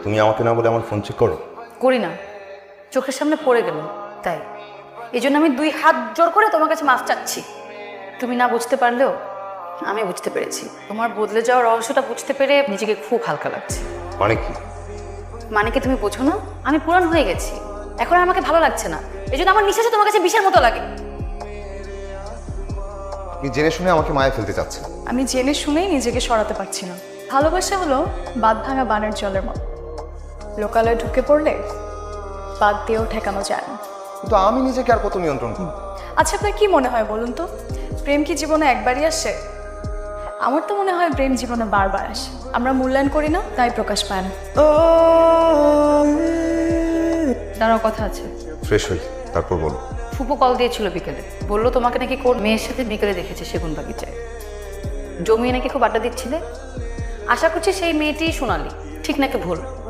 তুমি আমাকে না বলে আমার ফোন চেক করো? করি না, চোখের সামনে পড়ে গেল তাই। এই জন্য আমি 2 হাত জোর করে তোমার কাছে মাফ চাচ্ছি। তুমি না বুঝতে পারলেও আমি বুঝতে পেরেছি। তোমার বদলে যাওয়ার রহস্যটা বুঝতে পেরে নিজেকে খুব হালকা লাগছে। মানে কি? মানে কি তুমি বোঝো না? আমি পুরান হয়ে গেছি, এখন আর আমাকে ভালো লাগছে না। এই জন্য আমার নিঃশ্বাসে তোমার কাছে বিষের মতো লাগে। আপনি জেনে শুনে আমাকে মায়া ফেলতে চাচ্ছেন। আমি জেনে শুনেই নিজেকে সরাতে পারছি না। ভালোবাসা হলো বাঁধ ভাঙা বানের জলের মতো, লোকালয়ে ঢুকে পড়লে বাদ দিয়েও ঠেকানো যায় না। কিন্তু আমি নিজেকে আর কত নিয়ন্ত্রণ করব? আচ্ছা, আপনার কি মনে হয় বলুন তো, প্রেম কি জীবনে একবারই আসে? আমার তো মনে হয় প্রেম জীবনে বারবার আসে, আমরা মূল্যায়ন করি না তাই প্রকাশ পায় না। তারও কথা আছে। ফ্রেশ হই, তারপর বলো। ফুপু কল দিয়েছিল বিকেলে, বললো তোমাকে নাকি কোন মেয়ের সাথে বিকেলে দেখেছে সেগুন বাগিচায়। জমিয়ে নাকি খুব আড্ডা দিচ্ছিলে। আশা করছি সেই মেয়েটি সোনালি, ঠিক নাকি ভুল?